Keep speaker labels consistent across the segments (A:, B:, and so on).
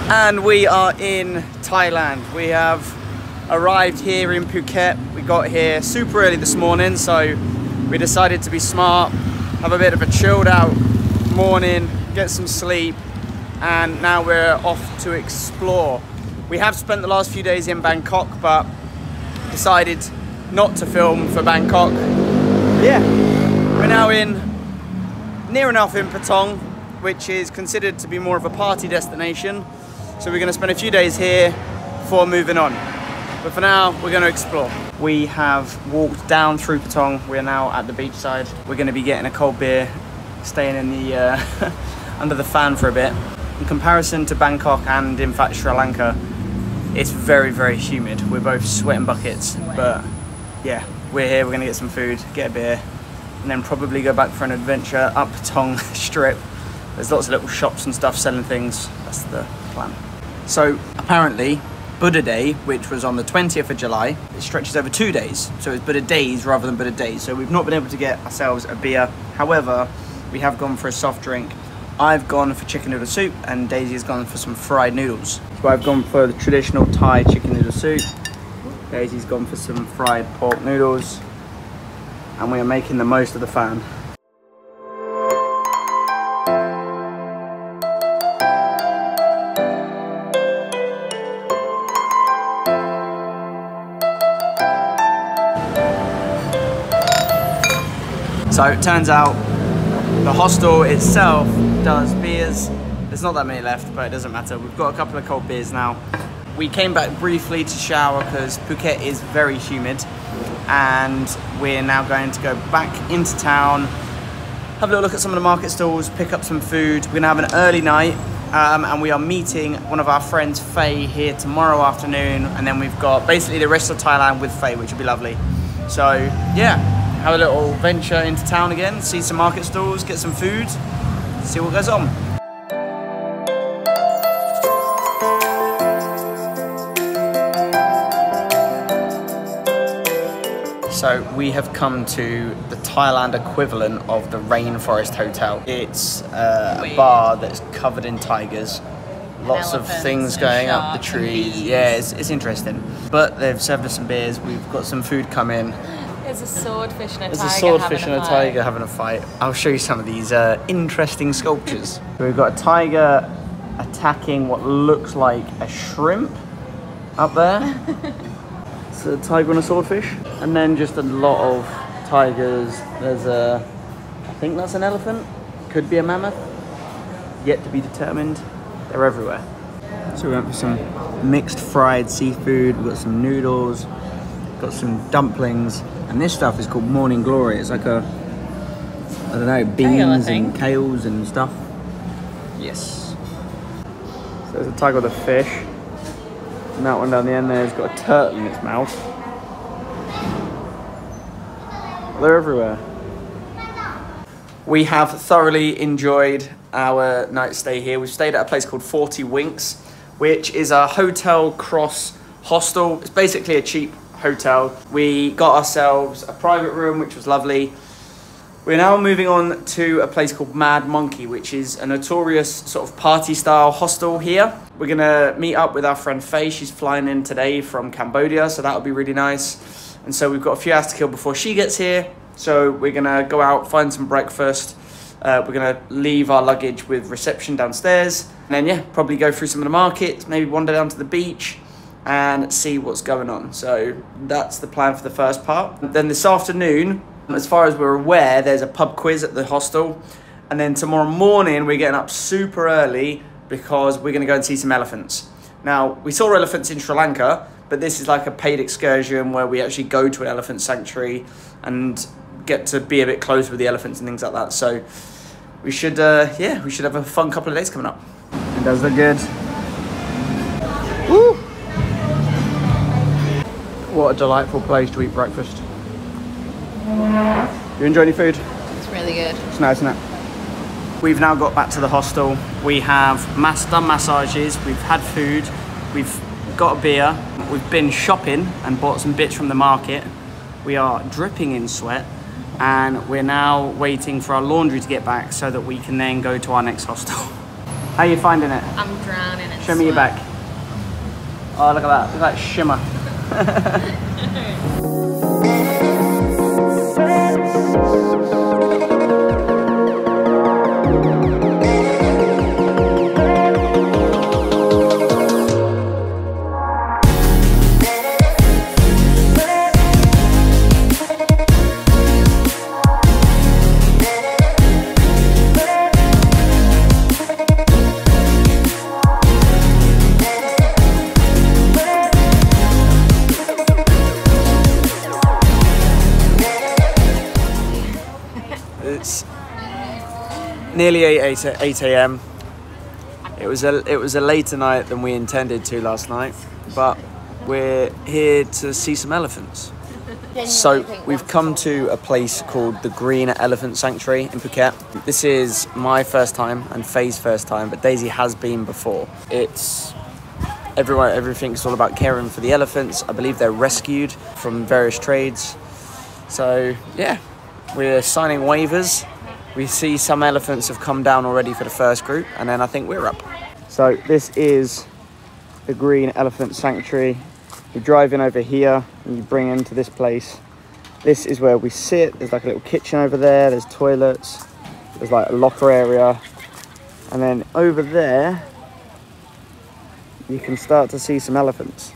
A: And we are in Thailand. We have arrived here in Phuket. We got here super early this morning, so we decided to be smart, have a bit of a chilled out morning, get some sleep, and now we're off to explore. We have spent the last few days in Bangkok, but decided not to film for Bangkok. Yeah, we're now near enough in Patong, which is considered to be more of a party destination. So we're gonna spend a few days here before moving on. But for now, we're gonna explore. We have walked down through Patong. We're now at the beachside. We're gonna be getting a cold beer, staying in the under the fan for a bit. In comparison to Bangkok and in fact Sri Lanka, it's very, very humid. We're both sweating buckets, but yeah, we're here, we're gonna get some food, get a beer, and then probably go back for an adventure up Patong Strip. There's lots of little shops and stuff selling things. That's the plan. So apparently, Buddha Day, which was on the 20th of July, it stretches over 2 days. So it's Buddha Days rather than Buddha Days. So we've not been able to get ourselves a beer. However, we have gone for a soft drink. I've gone for chicken noodle soup and Daisy's gone for some fried noodles. So I've gone for the traditional Thai chicken noodle soup. Daisy's gone for some fried pork noodles. And we are making the most of the fan. So it turns out the hostel itself does beers. There's not that many left, but it doesn't matter. We've got a couple of cold beers now. We came back briefly to shower because Phuket is very humid, and we're now going to go back into town, have a little look at some of the market stalls, pick up some food. We're gonna have an early night, and we are meeting one of our friends, Faye, here tomorrow afternoon, and then we've got basically the rest of Thailand with Faye, which will be lovely. So yeah, have a little venture into town again, see some market stalls, get some food, see what goes on. So we have come to the Thailand equivalent of the Rainforest Hotel. It's a bar that's covered in tigers. Lots of things going up the trees. Yeah, it's interesting. But they've served us some beers, we've got some food coming.
B: There's a swordfish and a tiger.
A: There's a swordfish and a tiger having a fight. I'll show you some of these interesting sculptures. So we've got a tiger attacking what looks like a shrimp up there. It's a tiger and a swordfish. And then just a lot of tigers. There's I think that's an elephant. Could be a mammoth. Yet to be determined. They're everywhere. So we went for some mixed fried seafood. We've got some noodles. Got some dumplings, and this stuff is called Morning Glory. It's like a, I don't know, beans and kales and stuff. Yes. So there's a tiger with a fish, and that one down the end there has got a turtle in its mouth. They're everywhere. We have thoroughly enjoyed our night stay here. We've stayed at a place called 40 Winks, which is a hotel cross hostel. It's basically a cheap hotel. We got ourselves a private room, which was lovely. We're now moving on to a place called Mad Monkey, which is a notorious sort of party style hostel here. We're gonna meet up with our friend Faye. She's flying in today from Cambodia, so that'll be really nice. And so we've got a few hours to kill before she gets here. So we're gonna go out, find some breakfast. We're gonna leave our luggage with reception downstairs. And then yeah, probably go through some of the markets, maybe wander down to the beach and see what's going on. So that's the plan for the first part. Then this afternoon, as far as we're aware, there's a pub quiz at the hostel. And then tomorrow morning, we're getting up super early because we're gonna go and see some elephants. Now, we saw elephants in Sri Lanka, but this is like a paid excursion where we actually go to an elephant sanctuary and get to be a bit close with the elephants and things like that. So we should, yeah, we should have a fun couple of days coming up. It does look good. Woo! What a delightful place to eat breakfast. You enjoy any food?
B: It's really good.
A: It's nice, isn't it? We've now got back to the hostel. We have done massages, we've had food, we've got a beer, we've been shopping and bought some bits from the market. We are dripping in sweat, and we're now waiting for our laundry to get back so that we can then go to our next hostel. How are you finding it?
B: I'm drowning in
A: Show me your back. Oh, look at that. Look at that shimmer. It's nearly 8 a.m. It was a later night than we intended to last night, but we're here to see some elephants. So we've come to a place called the Green Elephant Sanctuary in Phuket. This is my first time and Faye's first time, but Daisy has been before. It's everything's all about caring for the elephants. I believe they're rescued from various trades. So yeah, we're signing waivers. We see some elephants have come down already for the first group, and then I think we're up. So this is the Green Elephant Sanctuary. You drive in over here and you bring into this place. This is where we sit. There's like a little kitchen over there. There's toilets. There's like a locker area. And then over there, you can start to see some elephants.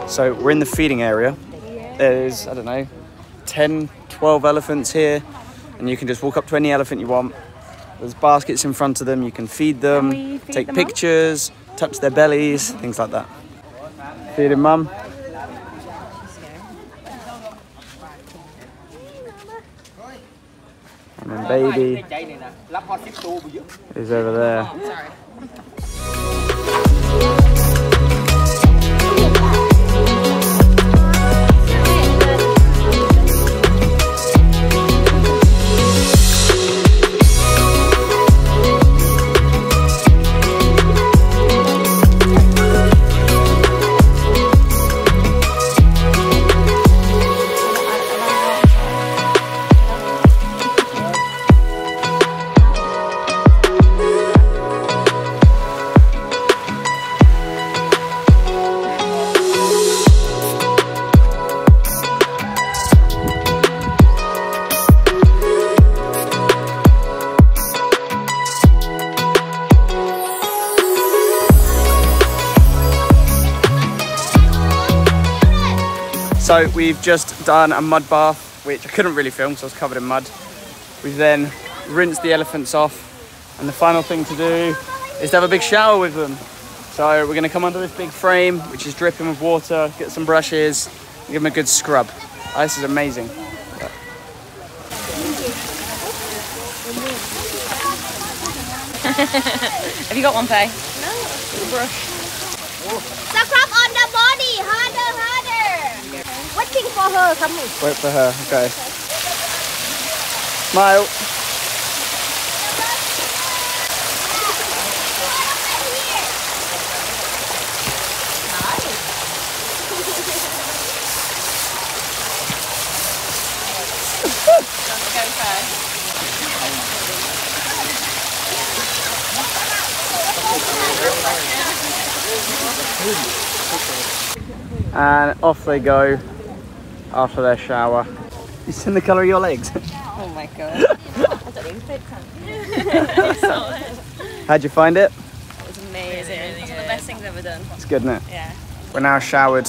A: So we're in the feeding area. There's, I don't know, 10, 12 elephants here, and you can just walk up to any elephant you want. There's baskets in front of them, you can feed them, take pictures, touch their bellies, things like that. Feed him, mum. And then baby is over there. So we've just done a mud bath, which I couldn't really film because I was covered in mud. We've then rinsed the elephants off, and the final thing to do is to have a big shower with them. So we're gonna come under this big frame, which is dripping with water, get some brushes, and give them a good scrub. Oh, this is amazing.
B: Have you got one, Faye?
C: No.
B: Brush.
C: Scrub on the body, harder, harder. Waiting for her, coming.
A: Wait for her, okay. Smile. And off they go after their shower. You seen the colour of your legs?
B: Oh my god.
A: How'd you find it?
B: It was amazing. It's one of the best things I've ever done.
A: It's good, isn't it?
B: Yeah.
A: We're now showered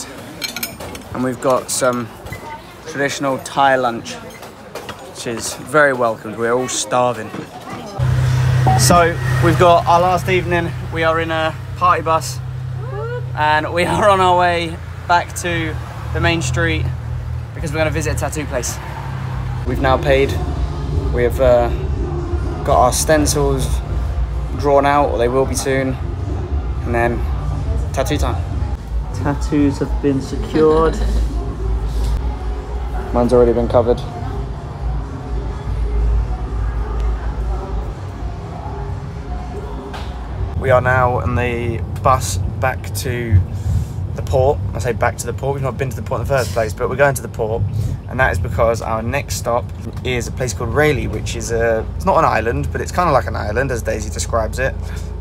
A: and we've got some traditional Thai lunch, which is very welcomed. We're all starving. So we've got our last evening. We are in a party bus and we are on our way back to the main street because we're going to visit a tattoo place. We've now paid. We've got our stencils drawn out, or they will be soon, and then tattoo time. Tattoos have been secured. Mine's already been covered. We are now on the bus back to the port. I say back to the port, we've not been to the port in the first place, but we're going to the port, and that is because our next stop is a place called Rayleigh, which is it's not an island, but it's kind of like an island as Daisy describes it,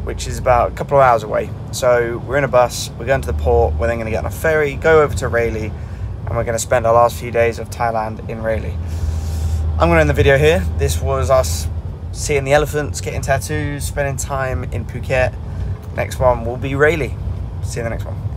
A: which is about a couple of hours away. So we're in a bus, we're going to the port, we're then going to get on a ferry, go over to Rayleigh, and we're going to spend our last few days of Thailand in Rayleigh. I'm going to end the video here. This was us seeing the elephants, getting tattoos, spending time in Phuket. Next one will be Rayleigh. See you in the next one.